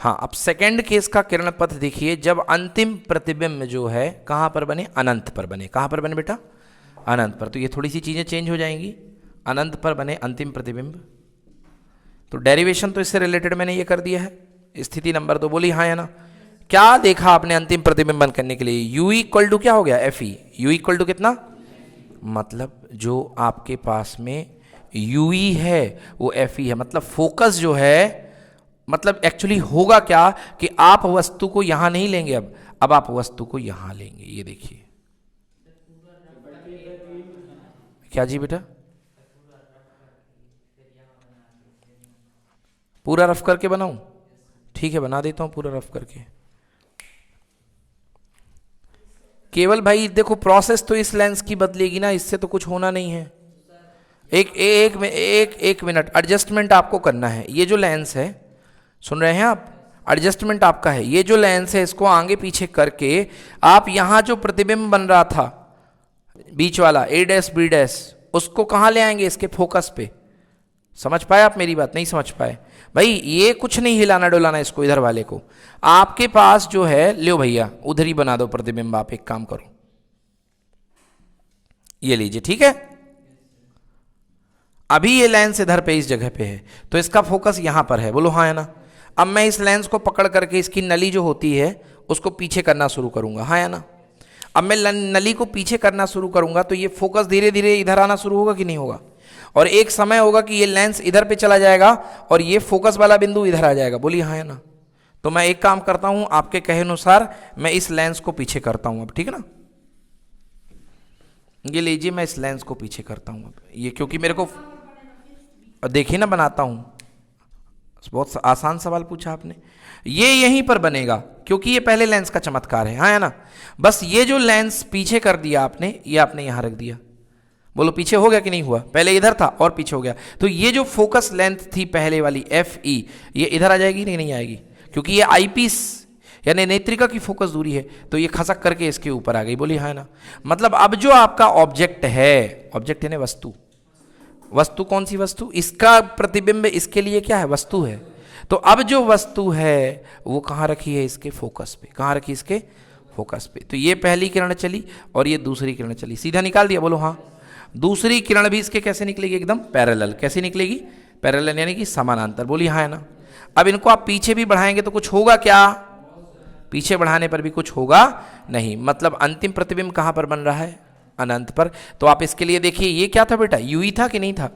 हाँ, अब second case का किरण पथ देखिए, जब अंतिम प्रतिबिंब जो है कहाँ पर बने, अनंत पर बने। कहाँ पर बने बेटा, अनंत पर। तो ये थोड़ी सी चीजें चेंज हो जाएंगी, अनंत पर बने अंतिम प्रतिबिंब। तो डेरिवेशन तो इससे रिलेटेड मैंने ये कर दिया है। स्थिति नंबर 2 बोली हाँ या ना। क्या देखा आपने अंतिम प्रतिबिंब बंद करने के लिए, यू इक्वल टू क्या हो गया, F E. U equal to कितना, मतलब जो आपके पास में यू ई है वो एफ ई है। मतलब फोकस जो है, मतलब एक्चुअली होगा क्या कि आप वस्तु को यहां नहीं लेंगे, अब आप वस्तु को यहां लेंगे। ये देखिए क्या जी बेटा, पूरा रफ करके बनाऊं, ठीक है बना देता हूं पूरा रफ करके। केवल भाई देखो प्रोसेस तो इस लेंस की बदलेगी ना, इससे तो कुछ होना नहीं है। एक मिनट एडजस्टमेंट आपको करना है। ये जो लेंस है, सुन रहे हैं आप, एडजस्टमेंट आपका है। ये जो लेंस है इसको आगे पीछे करके आप यहां जो प्रतिबिंब बन रहा था बीच वाला ए डैश बी डैश, उसको कहां ले आएंगे, इसके फोकस पे। समझ पाए आप मेरी बात, नहीं समझ पाए भाई, ये कुछ नहीं हिलाना डुलाना इसको, इधर वाले को। आपके पास जो है, लो भैया उधर ही बना दो प्रतिबिंब। आप एक काम करो, ये लीजिए, ठीक है। अभी ये लेंस इधर पे इस जगह पे है, तो इसका फोकस यहां पर है, बोलो हाँ या ना। अब मैं इस लेंस को पकड़ करके इसकी नली जो होती है उसको पीछे करना शुरू करूंगा, हाँ या ना। अब मैं नली को पीछे करना शुरू करूंगा तो ये फोकस धीरे धीरे इधर आना शुरू होगा कि नहीं होगा, और एक समय होगा कि ये लेंस इधर पे चला जाएगा और ये फोकस वाला बिंदु इधर आ जाएगा। बोलिए हाँ या ना। तो मैं एक काम करता हूं, आपके कहे अनुसार मैं इस लेंस को पीछे करता हूं अब, ठीक है ना। ये लीजिए, मैं इस लेंस को पीछे करता हूं अब, ये क्योंकि मेरे को देखिए ना बनाता हूं। बहुत आसान सवाल पूछा आपने। ये यहीं पर बनेगा क्योंकि ये पहले लेंस का चमत्कार है, हाँ है ना। बस ये जो लेंस पीछे कर दिया आपने, ये आपने यहां रख दिया। बोलो पीछे हो गया कि नहीं हुआ, पहले इधर था और पीछे हो गया। तो ये जो फोकस लेंथ थी पहले वाली एफ ई, ये इधर आ जाएगी नहीं, नहीं आएगी, क्योंकि ये आईपीस यानी नेत्रिका की फोकस दूरी है, तो ये खसक करके इसके ऊपर आ गई। बोली हाँ ना। मतलब अब जो आपका ऑब्जेक्ट है, ऑब्जेक्ट यानी वस्तु, वस्तु कौन सी वस्तु, इसका प्रतिबिंब इसके लिए क्या है, वस्तु है। तो अब जो वस्तु है वो कहाँ रखी है, इसके फोकस पे। कहाँ रखी, इसके फोकस पे। तो ये पहली किरण चली और ये दूसरी किरण चली, सीधा निकाल दिया, बोलो हाँ। दूसरी किरण भी इसके कैसे निकलेगी, एकदम पैरेलल। कैसे निकलेगी, पैरेलल यानी कि समानांतर। बोली हाँ है ना। अब इनको आप पीछे भी बढ़ाएंगे तो कुछ होगा क्या, पीछे बढ़ाने पर भी कुछ होगा नहीं। मतलब अंतिम प्रतिबिंब कहाँ पर बन रहा है, अनंत पर। तो आप इसके लिए देखिए, ये क्या था बेटा, यूई था कि नहीं था,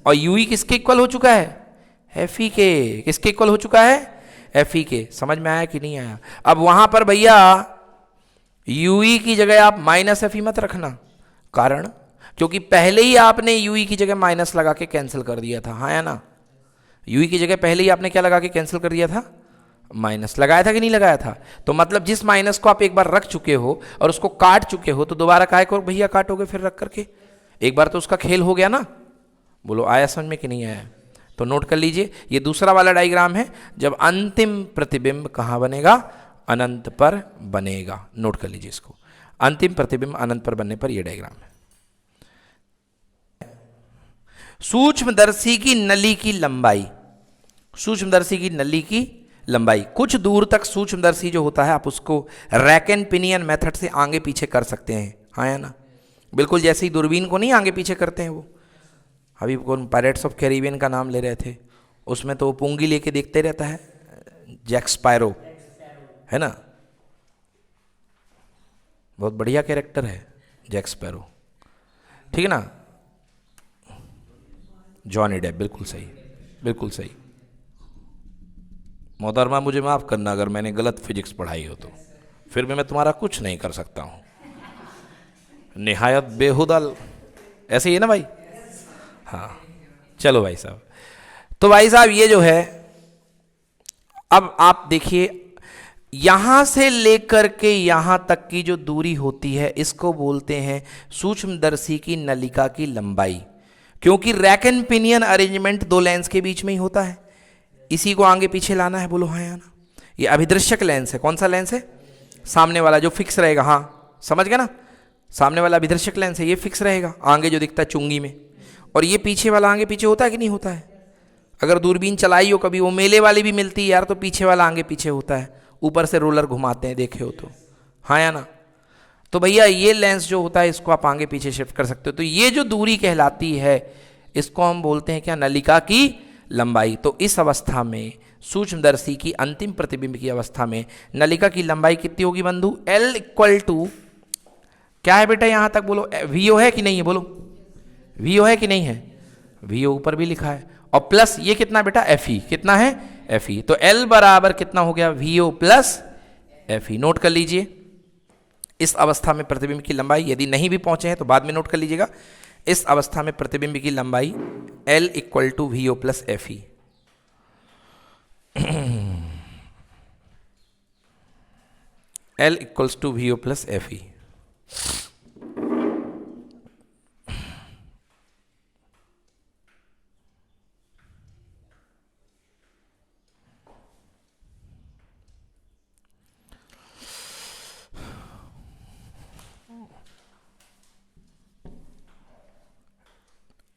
और यूई किसके इक्वल हो चुका है, एफ ई के। किसके इक्वल हो चुका है, एफ ई के। समझ में आया कि नहीं आया। अब वहां पर भैया यूई की जगह आप माइनस एफ ई मत रखना, कारण क्योंकि पहले ही आपने यूई की जगह माइनस लगा के कैंसिल कर दिया था, हाँ या ना। यूई की जगह पहले ही आपने क्या लगा के कैंसिल कर दिया था, माइनस लगाया था कि नहीं लगाया था। तो मतलब जिस माइनस को आप एक बार रख चुके हो और उसको काट चुके हो, तो दोबारा काहे को भैया काटोगे फिर रख करके, एक बार तो उसका खेल हो गया ना। बोलो आया समझ में कि नहीं आया। तो नोट कर लीजिए, ये दूसरा वाला डायग्राम है, जब अंतिम प्रतिबिंब कहाँ बनेगा, अनंत पर बनेगा। नोट कर लीजिए इसको, अंतिम प्रतिबिंब अनंत पर बनने पर यह डायग्राम है। सूक्ष्मदर्शी की नली की लंबाई, सूक्ष्मदर्शी की नली की लंबाई, कुछ दूर तक सूक्ष्मदर्शी जो होता है आप उसको रैक एंड पिनियन मेथड से आगे पीछे कर सकते हैं, हाँ या ना। बिल्कुल जैसे ही दूरबीन को नहीं आगे पीछे करते हैं वो। अभी कौन पायरेट्स ऑफ कैरिबियन का नाम ले रहे थे, उसमें तो वो पुंगी लेके देखते रहता है, जैक स्पैरो, है ना। बहुत बढ़िया कैरेक्टर है जैक स्पैरो, ठीक है ना। जॉनी डेप, बिल्कुल सही, बिल्कुल सही। मोहतरमा मुझे माफ़ करना अगर मैंने गलत फिजिक्स पढ़ाई हो तो, फिर भी मैं तुम्हारा कुछ नहीं कर सकता हूँ। निहायत बेहुदा, ऐसे ही है ना भाई। हाँ चलो भाई साहब। तो भाई साहब ये जो है, अब आप देखिए यहां से लेकर के यहां तक की जो दूरी होती है इसको बोलते हैं सूक्ष्मदर्शी की नलिका की लंबाई। क्योंकि रैक एंड पिनियन अरेंजमेंट दो लेंस के बीच में ही होता है, इसी को आगे पीछे लाना है। बोलो हाँ या ना। ये अभिदृश्यक लेंस है। कौन सा लेंस है, सामने वाला जो फिक्स रहेगा, हाँ समझ गया ना। सामने वाला अभिदृश्यक लेंस है, ये फिक्स रहेगा, आगे जो दिखता है चुंगी में। और ये पीछे वाला आगे पीछे होता है कि नहीं होता है, अगर दूरबीन चलाई हो कभी, वो मेले वाली भी मिलती है यार, तो पीछे वाला आगे पीछे होता है, ऊपर से रोलर घुमाते हैं, देखे हो तो, हाँ या ना। तो भैया ये लेंस जो होता है इसको आप आगे पीछे शिफ्ट कर सकते हो। तो ये जो दूरी कहलाती है इसको हम बोलते हैं क्या, नलिका की लंबाई। तो इस अवस्था में सूक्ष्मदर्शी की अंतिम प्रतिबिंब की अवस्था में नलिका की लंबाई कितनी होगी बंधु, L इक्वल टू क्या है बेटा, यहां तक बोलो, VO है कि नहीं है, बोलो VO है कि नहीं है, VO ऊपर भी लिखा है, और प्लस ये कितना बेटा FE, कितना है FE। तो L बराबर कितना हो गया, VO प्लस FE। नोट कर लीजिए इस अवस्था में प्रतिबिंब की लंबाई, यदि नहीं भी पहुंचे हैं तो बाद में नोट कर लीजिएगा, इस अवस्था में प्रतिबिंब की लंबाई L equal to VO plus FE। L equals to VO plus FE।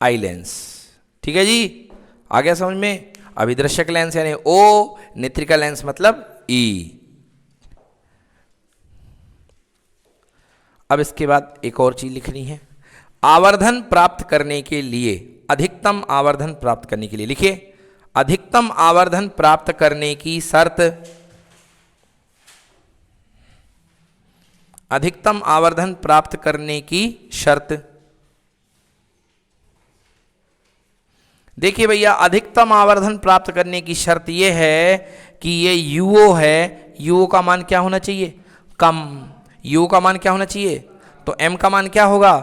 Eye lens, ठीक है जी, आ गया समझ में। अभिदृश्यक लेंस यानी O, नेत्रिका लेंस मतलब E। अब इसके बाद एक और चीज लिखनी है, आवर्धन प्राप्त करने के लिए, अधिकतम आवर्धन प्राप्त करने के लिए लिखिए, अधिकतम आवर्धन प्राप्त करने की शर्त, अधिकतम आवर्धन प्राप्त करने की शर्त। देखिए भैया, अधिकतम आवर्धन प्राप्त करने की शर्त यह है कि ये UO है, UO का मान क्या होना चाहिए, कम, UO का मान क्या होना चाहिए, तो M का मान क्या होगा,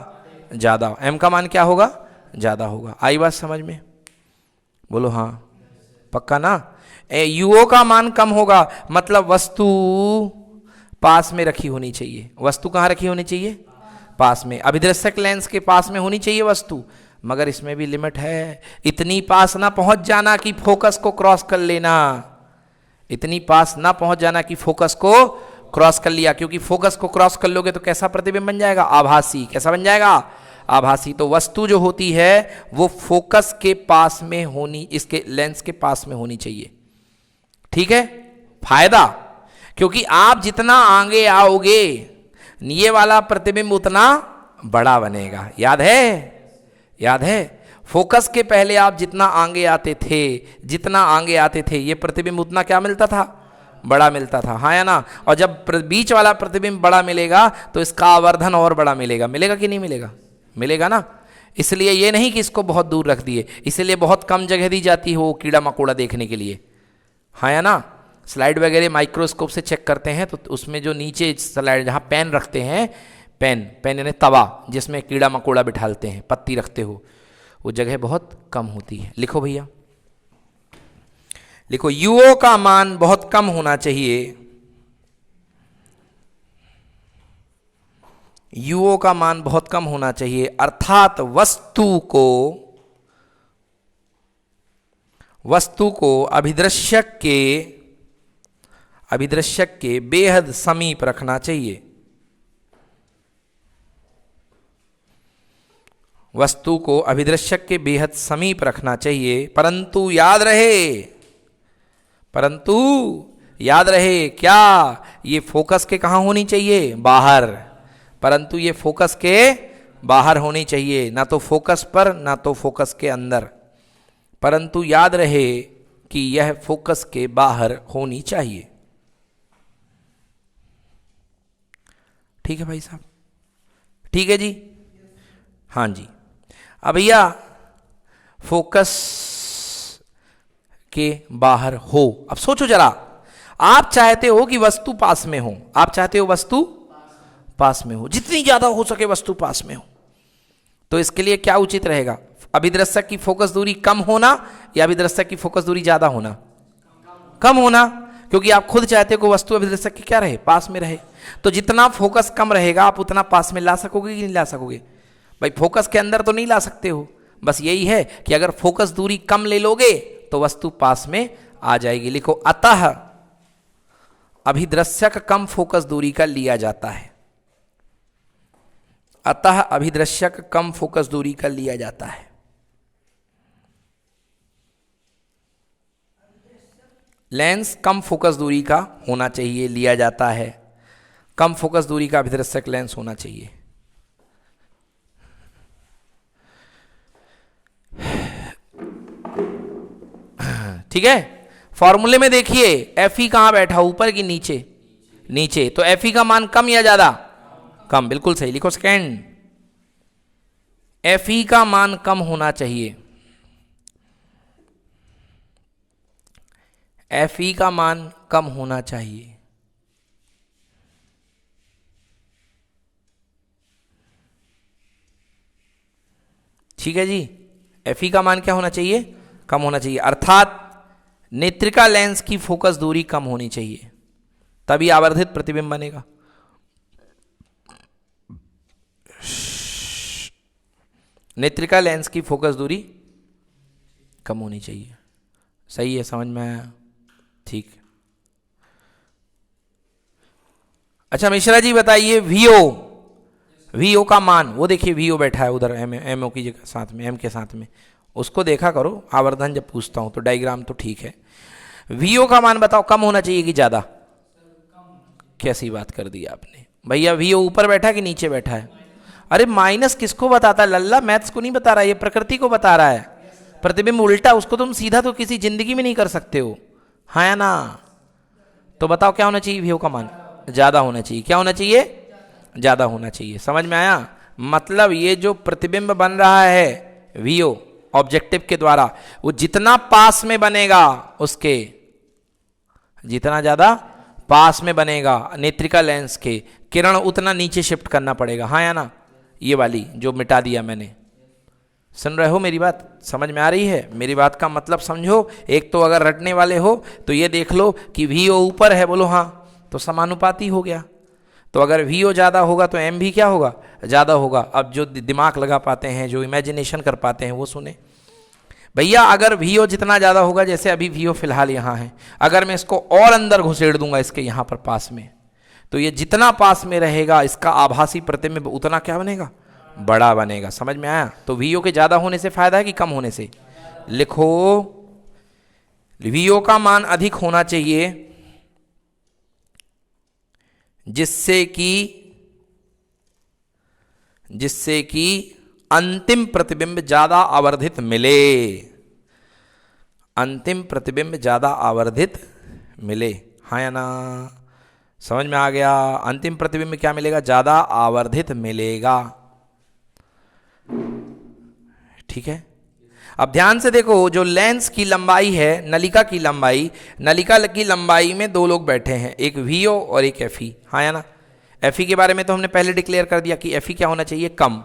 ज्यादा, M का मान क्या होगा, ज्यादा होगा। आई बात समझ में, बोलो हाँ, पक्का ना। UO का मान कम होगा मतलब वस्तु पास में रखी होनी चाहिए, वस्तु कहाँ रखी होनी चाहिए, पास में। अभिदृश्यक लेंस के पास में होनी चाहिए वस्तु, मगर इसमें भी लिमिट है, इतनी पास ना पहुंच जाना कि फोकस को क्रॉस कर लेना, इतनी पास ना पहुंच जाना कि फोकस को क्रॉस कर लिया, क्योंकि फोकस को क्रॉस कर लोगे तो कैसा प्रतिबिंब बन जाएगा, आभासी। कैसा बन जाएगा, आभासी। तो वस्तु जो होती है वो फोकस के पास में होनी, इसके लेंस के पास में होनी चाहिए, ठीक है। फायदा, क्योंकि आप जितना आगे आओगे ये वाला प्रतिबिंब उतना बड़ा बनेगा। याद है, याद है, फोकस के पहले आप जितना आगे आते थे, जितना आगे आते थे, ये प्रतिबिंब उतना क्या मिलता था, बड़ा मिलता था, हाँ या ना। और जब बीच वाला प्रतिबिंब बड़ा मिलेगा तो इसका आवर्धन और बड़ा मिलेगा, मिलेगा कि नहीं मिलेगा, मिलेगा ना। इसलिए ये नहीं कि इसको बहुत दूर रख दिए, इसलिए बहुत कम जगह दी जाती है वो कीड़ा मकोड़ा देखने के लिए, हाँ या ना। स्लाइड वगैरह माइक्रोस्कोप से चेक करते हैं तो उसमें जो नीचे स्लाइड जहाँ पेन रखते हैं, पेन यानी तवा जिसमें कीड़ा मकोड़ा बिठालते हैं, पत्ती रखते हो, वो जगह बहुत कम होती है। लिखो भैया, लिखो, UO का मान बहुत कम होना चाहिए, UO का मान बहुत कम होना चाहिए, अर्थात वस्तु को अभिदृश्यक के बेहद समीप रखना चाहिए, वस्तु को अभिदृश्यक के बेहद समीप रखना चाहिए। परंतु याद रहे क्या, ये फोकस के कहाँ होनी चाहिए, बाहर। परंतु ये फोकस के बाहर होनी चाहिए, ना तो फोकस पर ना तो फोकस के अंदर। परंतु याद रहे कि यह फोकस के बाहर होनी चाहिए। ठीक है भाई साहब, ठीक है जी, हाँ जी। अब भैया फोकस के बाहर हो, अब सोचो जरा, आप चाहते हो कि वस्तु पास में हो, आप चाहते हो वस्तु पास में हो, जितनी ज्यादा हो सके वस्तु पास में हो, तो इसके लिए क्या उचित रहेगा, अभिदृश्यक की फोकस दूरी कम होना या अभिदृश्यक की फोकस दूरी ज्यादा होना, कम होना, क्योंकि आप खुद चाहते हो कि वस्तु अभिदृश्यक की क्या रहे, पास में रहे। तो जितना फोकस कम रहेगा आप उतना पास में ला सकोगे कि नहीं ला सकोगे, भाई फोकस के अंदर तो नहीं ला सकते हो। बस यही है कि अगर फोकस दूरी कम ले लोगे तो वस्तु पास में आ जाएगी। लिखो, अतः अभिदृश्यक कम फोकस दूरी का लिया जाता है, अतः अभिदृश्यक कम फोकस दूरी का लिया जाता है। लेंस कम फोकस दूरी का होना चाहिए, लिया जाता है। कम फोकस दूरी का अभिदर्शक लेंस होना चाहिए। ठीक है, फॉर्मूले में देखिए एफ ई कहां बैठा, ऊपर की नीचे? नीचे। तो एफ ई का मान कम या ज्यादा? कम, बिल्कुल सही। लिखो सेकेंड, एफ ई का मान कम होना चाहिए। एफ ई का मान कम होना चाहिए। ठीक है जी, एफ ई का मान क्या होना चाहिए? कम होना चाहिए, अर्थात नेत्रिका लेंस की फोकस दूरी कम होनी चाहिए, तभी आवर्धित प्रतिबिंब बनेगा। नेत्रिका लेंस की फोकस दूरी कम होनी चाहिए। सही है, समझ में आया? ठीक। अच्छा मिश्रा जी बताइए, वीओ, वीओ का मान, वो देखिए वीओ बैठा है उधर एमओ की जगह साथ में, एम के साथ में, उसको देखा करो आवर्धन जब पूछता हूं तो। डायग्राम तो ठीक है। वीओ का मान बताओ, कम होना चाहिए कि ज्यादा? कैसी बात कर दी आपने भैया, वीओ ऊपर बैठा कि नीचे बैठा है? अरे माइनस किसको बताता है लल्ला? मैथ्स को नहीं बता रहा, ये प्रकृति को बता रहा है। प्रतिबिंब उल्टा, उसको तुम सीधा तो किसी जिंदगी में नहीं कर सकते हो, हाँ या ना? तो बताओ क्या होना चाहिए? वीओ का मान ज्यादा होना चाहिए। क्या होना चाहिए? ज्यादा होना चाहिए। समझ में आया? मतलब ये जो प्रतिबिंब बन रहा है वीओ ऑब्जेक्टिव के द्वारा, वो जितना पास में बनेगा, उसके जितना ज्यादा पास में बनेगा नेत्रिका लेंस के, किरण उतना नीचे शिफ्ट करना पड़ेगा, हाँ या ना? ये वाली जो मिटा दिया मैंने, सुन रहे हो मेरी बात? समझ में आ रही है? मेरी बात का मतलब समझो। एक तो अगर रटने वाले हो तो ये देख लो कि वीओ ऊपर है, बोलो हाँ, तो समानुपाती हो गया। तो अगर वीओ ज़्यादा होगा तो एम भी क्या होगा? ज़्यादा होगा। अब जो दिमाग लगा पाते हैं, जो इमेजिनेशन कर पाते हैं, वो सुने भैया। अगर वीओ जितना ज़्यादा होगा, जैसे अभी वीओ फिलहाल यहाँ है, अगर मैं इसको और अंदर घुसेड़ दूंगा इसके यहाँ पर पास में, तो ये जितना पास में रहेगा इसका आभासी प्रतिबिंब उतना क्या बनेगा? बड़ा बनेगा। समझ में आया? तो वीओ के ज़्यादा होने से फायदा है कि कम होने से? लिखो, वीओ का मान अधिक होना चाहिए जिससे कि अंतिम प्रतिबिंब ज्यादा आवर्धित मिले। अंतिम प्रतिबिंब ज्यादा आवर्धित मिले, हाँ या ना? समझ में आ गया? अंतिम प्रतिबिंब क्या मिलेगा? ज्यादा आवर्धित मिलेगा। ठीक है, अब ध्यान से देखो, जो लेंस की लंबाई है, नलिका की लंबाई, नलिका की लंबाई में दो लोग बैठे हैं, एक वीओ और एक एफई, हाँ या ना? एफई के बारे में तो हमने पहले डिक्लेयर कर दिया कि एफई क्या होना चाहिए? कम,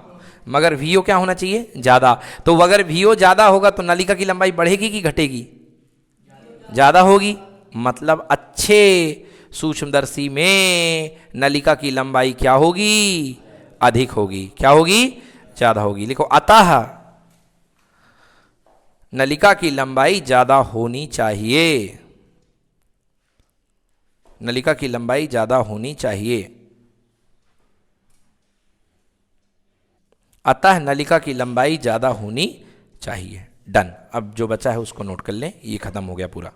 मगर वीओ क्या होना चाहिए? ज्यादा। तो अगर वीओ ज्यादा होगा तो नलिका की लंबाई बढ़ेगी कि घटेगी? ज्यादा होगी। मतलब अच्छे सूक्ष्मदर्शी में नलिका की लंबाई क्या होगी? अधिक होगी। क्या होगी? ज्यादा होगी। लिखो, अतः नलिका की लंबाई ज्यादा होनी चाहिए। नलिका की लंबाई ज्यादा होनी चाहिए। अतः नलिका की लंबाई ज्यादा होनी चाहिए। डन। अब जो बचा है उसको नोट कर लें, ये खत्म हो गया पूरा।